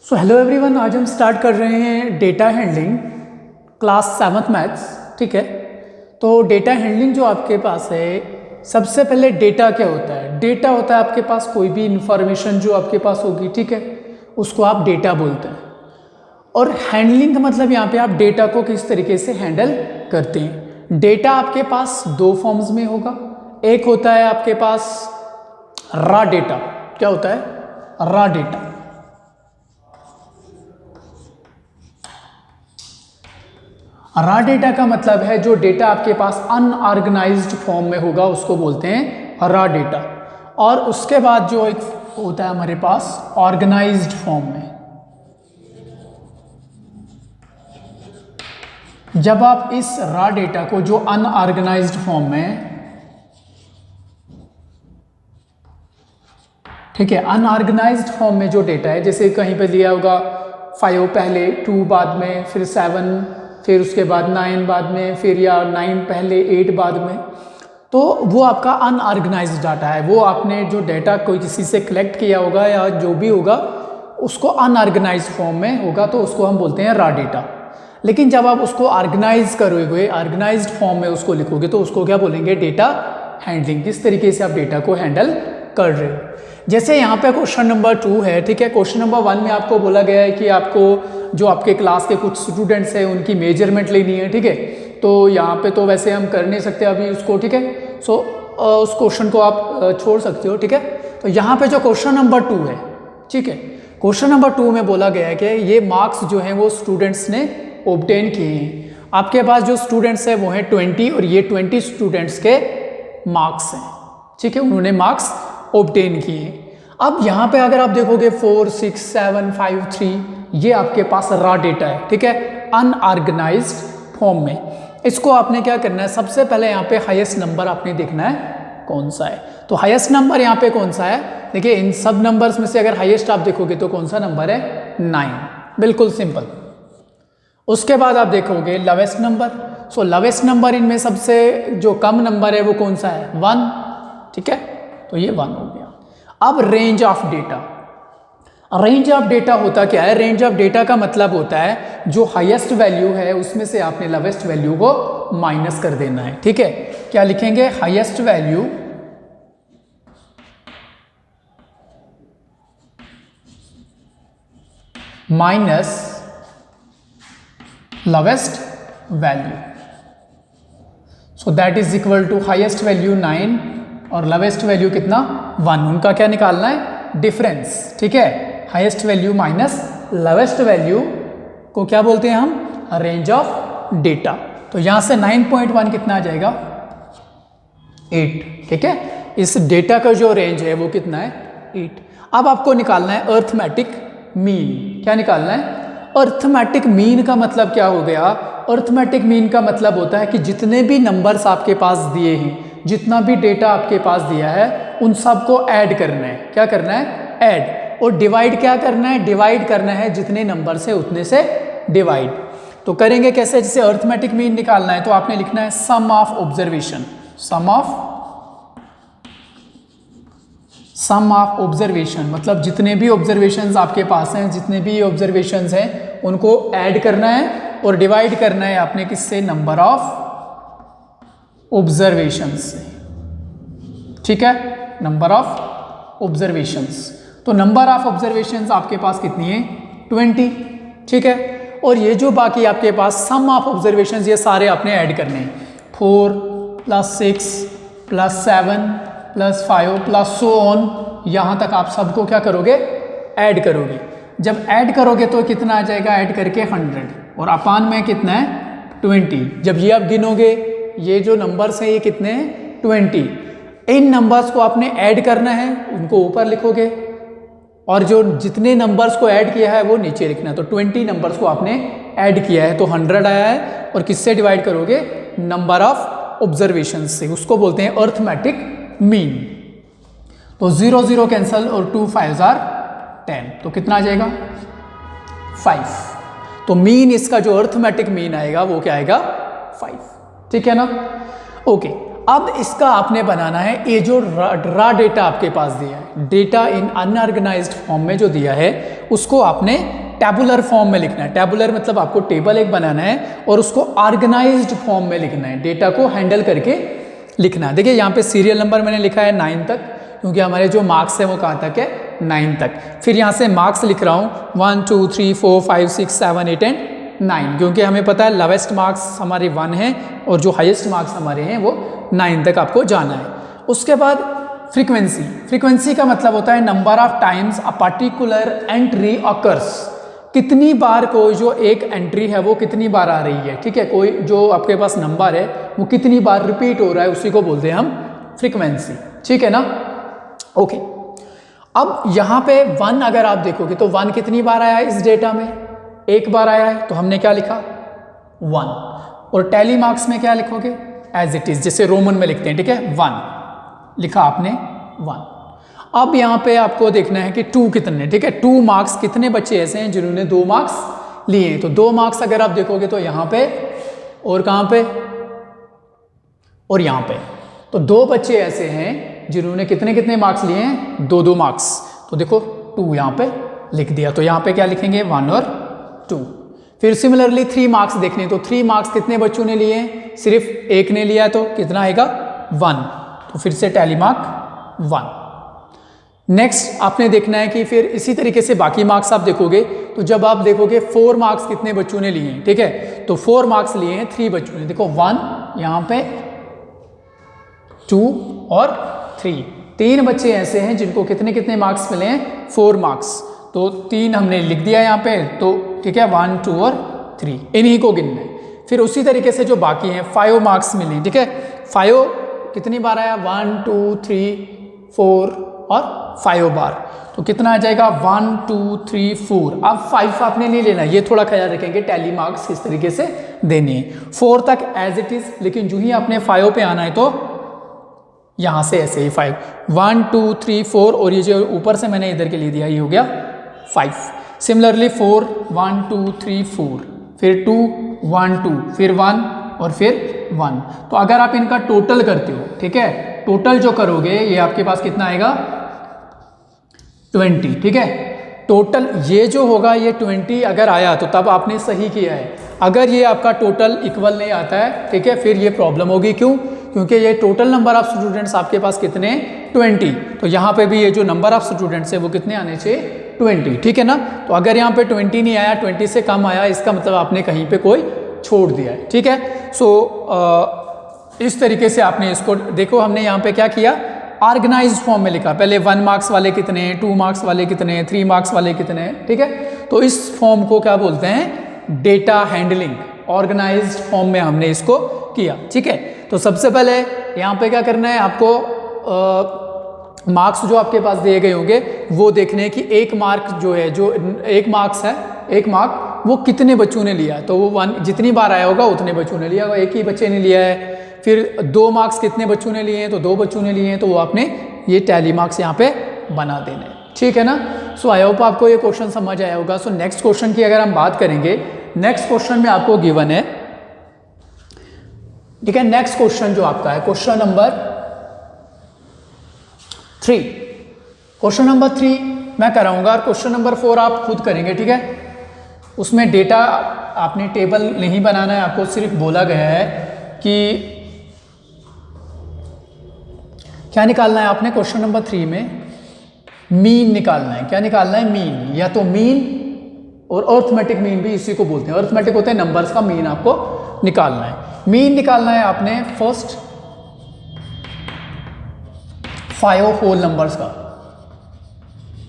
So hello everyone, आज हम start कर रहे हैं data handling class 7th maths. ठीक है, तो डेटा हैंडलिंग जो आपके पास है, सबसे पहले डेटा क्या होता है। डेटा होता है आपके पास कोई भी इंफॉर्मेशन जो आपके पास होगी, ठीक है, उसको आप डेटा बोलते हैं। और हैंडलिंग का मतलब यहाँ पे आप डेटा को किस तरीके से हैंडल करते हैं। डेटा आपके पास दो फॉर्म्स में होगा। एक होता है आपके पास रॉ डेटा। क्या होता है? Raw data. रॉ डेटा का मतलब है जो डेटा आपके पास अनऑर्गेनाइज्ड फॉर्म में होगा, उसको बोलते हैं रॉ डेटा। और उसके बाद जो एक होता है हमारे पास ऑर्गेनाइज्ड फॉर्म में। जब आप इस रॉ डेटा को जो अनऑर्गेनाइज्ड फॉर्म में, ठीक है, अनऑर्गेनाइज्ड फॉर्म में जो डेटा है, जैसे कहीं पे दिया होगा 5 पहले, 2 बाद में, फिर 7, फिर उसके बाद 9 बाद में, फिर या 9 पहले 8 बाद में, तो वो आपका अनऑर्गेनाइज्ड डाटा है। वो आपने जो डेटा कोई किसी से कलेक्ट किया होगा या जो भी होगा, उसको अनऑर्गेनाइज्ड फॉर्म में होगा, तो उसको हम बोलते हैं रॉ डेटा। लेकिन जब आप उसको ऑर्गेनाइज करोगे, ऑर्गेनाइज्ड फॉर्म में उसको लिखोगे, तो उसको क्या बोलेंगे? Data handling. किस तरीके से आप डेटा को हैंडल कर रहे हो। जैसे यहाँ पे क्वेश्चन नंबर 2 है, ठीक है। क्वेश्चन नंबर 1 में आपको बोला गया है कि आपको जो आपके क्लास के कुछ स्टूडेंट्स हैं उनकी मेजरमेंट लेनी है, ठीक है। तो यहाँ पे तो वैसे हम कर नहीं सकते अभी उसको, ठीक है। सो उस क्वेश्चन को आप छोड़ सकते हो, ठीक है। तो यहाँ पे जो क्वेश्चन नंबर 2 है, ठीक है, क्वेश्चन नंबर 2 में बोला गया है कि ये मार्क्स जो हैं वो स्टूडेंट्स ने ऑब्टेन किए हैं। आपके पास जो स्टूडेंट्स हैं वो हैं 20 और ये 20 स्टूडेंट्स के मार्क्स हैं, ठीक है, उन्होंने मार्क्स ऑब्टेन किए। अब यहाँ पे अगर आप देखोगे 4, 6, 7, 5, 3, ये आपके पास रॉ डेटा है, ठीक है, अनऑर्गेनाइज्ड फॉर्म में। इसको आपने क्या करना है? सबसे पहले यहाँ पे हाईएस्ट नंबर आपने देखना है कौन सा है। तो हाईएस्ट नंबर यहाँ पे कौन सा है? देखिए, इन सब नंबर्स में से अगर हाईएस्ट आप देखोगे तो कौन सा नंबर है? 9। बिल्कुल सिंपल। उसके बाद आप देखोगे लोवेस्ट नंबर। सो लोवेस्ट नंबर इनमें सबसे जो कम नंबर है वो कौन सा है? 1, ठीक है, तो ये 1 हो गया। अब range of data. Range of data होता क्या है? रेंज ऑफ डेटा का मतलब होता है जो हाईएस्ट वैल्यू है उसमें से आपने लोवेस्ट वैल्यू को माइनस कर देना है, ठीक है। क्या लिखेंगे? Highest value minus lowest value. So that is equal to highest value 9 और लोवेस्ट वैल्यू कितना? 1। उनका क्या निकालना है? डिफरेंस, ठीक है। Highest value minus lowest value को क्या बोलते हैं हम? Range of data. तो यहां से 9.1 कितना आ जाएगा? 8, ठीक है। इस डेटा का जो रेंज है वो कितना है? 8। अब आपको निकालना है अर्थमेटिक मीन। क्या निकालना है? अर्थमेटिक मीन का मतलब क्या हो गया? अर्थमेटिक मीन का मतलब होता है कि जितने भी नंबर्स आपके पास दिए हैं, जितना भी डेटा आपके पास दिया है, उन सबको ऐड करना है। क्या करना है? ऐड। और डिवाइड क्या करना है? डिवाइड करना है, जितने नंबर से उतने से डिवाइड। तो करेंगे कैसे? जैसे अर्थमेटिक मीन निकालना है तो आपने लिखना है sum of observation. Sum of observation मतलब जितने भी ऑब्जर्वेशंस आपके पास हैं, जितने भी ऑब्जर्वेशंस हैं, उनको ऐड करना है और डिवाइड करना है आपने किससे? नंबर ऑफ ऑब्जर्वेशंस से, ठीक है, नंबर ऑफ ऑब्जर्वेशंस। तो नंबर ऑफ ऑब्जर्वेशंस आपके पास कितनी है? 20, ठीक है। और ये जो बाकी आपके पास सम ऑफ ऑब्जर्वेशंस, ये सारे आपने ऐड करने हैं। 4 + 6 + 7 + 5 + so on, यहाँ तक आप सबको क्या करोगे? ऐड करोगे। जब ऐड करोगे तो कितना आ जाएगा? ऐड करके 100 और अपान में कितना है? 20। जब ये आप गिनोगे, ये जो नंबर्स हैं ये कितने हैं? 20। इन नंबर्स को आपने ऐड करना है, उनको ऊपर लिखोगे, और जो जितने नंबर्स को ऐड किया है वो नीचे लिखना है। तो 20 नंबर्स को आपने ऐड किया है तो 100 आया है, और किससे डिवाइड करोगे? नंबर ऑफ ऑब्जर्वेशन से। उसको बोलते हैं अर्थमेटिक मीन। तो 0 0 कैंसल और 2 5s are 10, तो कितना आ जाएगा? 5। तो मीन, इसका जो अर्थमेटिक मीन आएगा वो क्या आएगा? 5, ठीक है ना। ओके, अब इसका आपने बनाना है, ये जो रॉ डेटा आपके पास दिया है, डेटा इन अनऑर्गेनाइज्ड फॉर्म में जो दिया है, उसको आपने टैबुलर फॉर्म में लिखना है। टैबुलर मतलब आपको टेबल एक बनाना है और उसको ऑर्गेनाइज्ड फॉर्म में लिखना है, डेटा को हैंडल करके लिखना है। देखिए यहाँ पे सीरियल नंबर मैंने लिखा है 9 तक, क्योंकि हमारे जो मार्क्स है वो कहाँ तक है, 9 तक। फिर यहाँ से मार्क्स लिख रहा हूँ 1 2 3 4 5 6 7 8 एंड 9, क्योंकि हमें पता है लोवेस्ट मार्क्स हमारे 1 हैं और जो हाईएस्ट मार्क्स हमारे हैं वो 9 तक आपको जाना है। उसके बाद फ्रीक्वेंसी, फ्रीक्वेंसी का मतलब होता है number of times a particular entry occurs, कितनी बार कोई जो एक एंट्री है वो कितनी बार आ रही है, ठीक है, कोई जो आपके पास नंबर है वो कितनी बार रिपीट हो रहा है, उसी को बोलते हैं हम फ्रीक्वेंसी, ठीक है ना। ओके, अब यहाँ पे 1 अगर आप देखोगे तो 1 कितनी बार आया है इस डेटा में, एक बार आया है, तो हमने क्या लिखा 1। और टैली मार्क्स में क्या लिखोगे, एज इट इज, जैसे रोमन में लिखते हैं, ठीक है, 1 लिखा आपने 1। अब यहाँ पे आपको देखना है कि 2 कितने, ठीक है, 2 मार्क्स कितने बच्चे ऐसे हैं जिन्होंने 2 मार्क्स लिए हैं। तो 2 मार्क्स अगर आप देखोगे तो यहाँ पे और कहाँ पे और यहाँ पे, तो 2 बच्चे ऐसे हैं जिन्होंने कितने कितने मार्क्स लिए हैं, 2 मार्क्स। तो देखो 2 यहाँ पे लिख दिया, तो यहाँ पे क्या लिखेंगे 1 और 2। फिर सिमिलरली 3 मार्क्स देखने, तो 3 मार्क्स कितने बच्चों ने लिए हैं, सिर्फ एक ने लिया, तो कितना आएगा 1, तो फिर से टैली मार्क 1। नेक्स्ट आपने देखना है कि फिर इसी तरीके से बाकी मार्क्स आप देखोगे, तो जब आप देखोगे 4 मार्क्स कितने बच्चों ने लिए हैं, ठीक है, तो 4 मार्क्स लिए हैं 3 बच्चों ने, देखो 1 यहाँ पे, 2 और 3, 3 बच्चे ऐसे हैं जिनको कितने कितने मार्क्स मिले हैं, 4 मार्क्स, तो 3 हमने लिख दिया यहाँ पे, तो ठीक है 1 2 और 3 इन्हीं को गिनना है। फिर उसी तरीके से जो बाकी हैं 5 मार्क्स मिले, ठीक है, 5 कितनी बार आया, 1 2 3 4 और 5 बार, तो कितना आ जाएगा 1 2 3 4। अब 5 आपने नहीं लेना, ये थोड़ा ख्याल रखेंगे टैली मार्क्स किस तरीके से देने हैं, 4 तक एज इट इज, लेकिन जो ही आपने 5 पे आना है तो यहाँ से ऐसे ही 5 1 2 3 4, और ये जो ऊपर से मैंने इधर के लिए दिया ये हो गया 5। सिमिलरली 4 1 2 3 4, फिर 2 1 2, फिर 1 और फिर 1। तो अगर आप इनका टोटल करते हो, ठीक है, टोटल जो करोगे ये आपके पास कितना आएगा 20, ठीक है, टोटल ये जो होगा ये 20 अगर आया तो तब आपने सही किया है। अगर ये आपका टोटल इक्वल नहीं आता है, ठीक है, फिर ये प्रॉब्लम होगी, क्यों, क्योंकि ये टोटल नंबर ऑफ स्टूडेंट्स आपके पास कितने 20, तो यहाँ पे भी ये जो नंबर ऑफ स्टूडेंट्स है वो कितने आने चाहिए 20, ठीक है ना। तो अगर यहाँ पे 20 नहीं आया, 20 से कम आया, इसका मतलब आपने कहीं पे कोई छोड़ दिया है, ठीक है। सो इस तरीके से आपने इसको देखो, हमने यहाँ पे क्या किया, ऑर्गेनाइज्ड फॉर्म में लिखा, पहले 1 मार्क्स वाले कितने हैं, 2 मार्क्स वाले कितने हैं, 3 मार्क्स वाले कितने हैं, ठीक है। तो इस फॉर्म को क्या बोलते हैं, डेटा हैंडलिंग, ऑर्गेनाइज्ड फॉर्म में हमने इसको किया, ठीक है। तो सबसे पहले यहाँ पे क्या करना है आपको, मार्क्स जो आपके पास दिए गए होंगे वो देखने हैं कि एक मार्क जो है, जो 1 मार्क्स है, 1 मार्क वो कितने बच्चों ने लिया, तो वो 1 जितनी बार आया होगा उतने बच्चों ने लिया होगा, एक ही बच्चे ने लिया है। फिर 2 मार्क्स कितने बच्चों ने लिए हैं, तो 2 बच्चों ने लिए हैं, तो वो आपने ये टैली मार्क्स यहाँ पे बना देने, ठीक है ना। सो आई होप आपको ये क्वेश्चन समझ आया होगा। सो नेक्स्ट क्वेश्चन की अगर हम बात करेंगे, नेक्स्ट क्वेश्चन में आपको गिवन है, ठीक है, नेक्स्ट क्वेश्चन जो आपका है क्वेश्चन नंबर 3, क्वेश्चन नंबर 3 मैं कराऊंगा और क्वेश्चन नंबर 4 आप खुद करेंगे, ठीक है। उसमें डेटा आपने टेबल नहीं बनाना है, आपको सिर्फ बोला गया है कि क्या निकालना है आपने, क्वेश्चन नंबर 3 में मीन निकालना है। क्या निकालना है, मीन, या तो मीन और अर्थमेटिक मीन भी इसी को बोलते हैं, अर्थमेटिक होते हैं नंबर्स का, मीन आपको निकालना है। मीन निकालना है आपने फर्स्ट 5 होल नंबर्स का,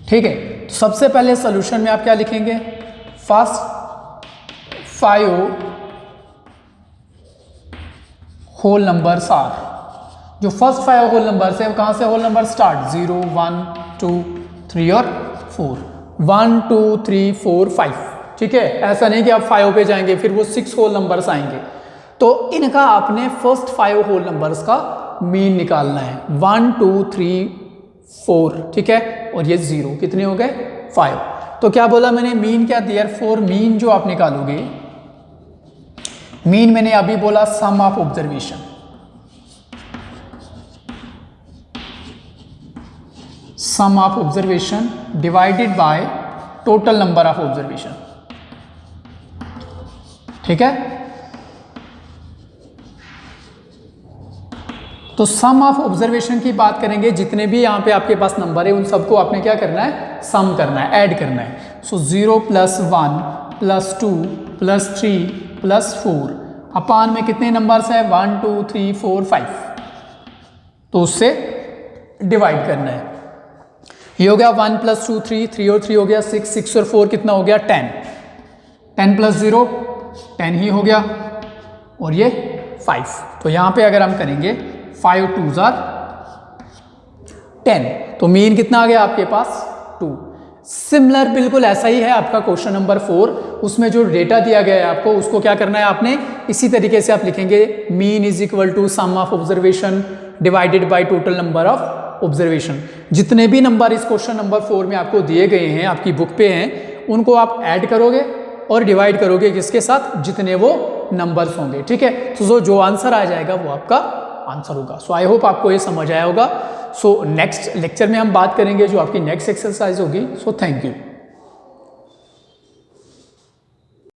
ठीक है। तो सबसे पहले सोल्यूशन में आप क्या लिखेंगे, फर्स्ट 5 होल नंबर्स आर, जो फर्स्ट 5 होल नंबर्स है कहाँ से होल नंबर स्टार्ट, 0 1 2 3 और 4, 1 2 3 4 5, ठीक है। ऐसा नहीं कि आप 5 पे जाएंगे फिर वो 6 होल नंबर्स आएंगे, तो इनका आपने फर्स्ट 5 होल नंबर्स का मीन निकालना है, 1 2 3 4, ठीक है, और ये 0, कितने हो गए 5। तो क्या बोला मैंने, मीन क्या दिया, 4 मीन जो आप निकालोगे, मीन मैंने अभी बोला sum of observation, sum of observation divided by total number of observation. ठीक है, तो सम ऑफ ऑब्जर्वेशन की बात करेंगे, जितने भी यहाँ पे आपके पास नंबर है उन सबको आपने क्या करना है, सम करना है, ऐड करना है। सो 0 + 1 + 2 + 3 + 4 अपान में कितने नंबर्स है, 1 2 3 4 5, तो उससे डिवाइड करना है। ये हो गया 1 + 2 3, 3 और 3 हो गया 6, 6 और 4 कितना हो गया 10, 10 + 0 10 ही हो गया, और ये 5। तो यहाँ पे अगर हम करेंगे 5 2s are 10, तो मीन कितना आ गया आपके पास 2। सिमिलर बिल्कुल ऐसा ही है आपका क्वेश्चन नंबर 4, उसमें जो डेटा दिया गया है आपको उसको क्या करना है आपने, इसी तरीके से आप लिखेंगे mean = sum of observation divided by total number of observation. जितने भी नंबर इस क्वेश्चन नंबर 4 में आपको दिए गए हैं, आपकी बुक पे हैं, उनको आप ऐड करोगे और डिवाइड करोगे किसके साथ, जितने वो नंबर्स होंगे। ठीक है, तो जो आंसर आ जाएगा वो आपका आंसर होगा। सो आई होप आपको ये समझ आया होगा। सो नेक्स्ट लेक्चर में हम बात करेंगे जो आपकी नेक्स्ट एक्सरसाइज होगी। So thank you.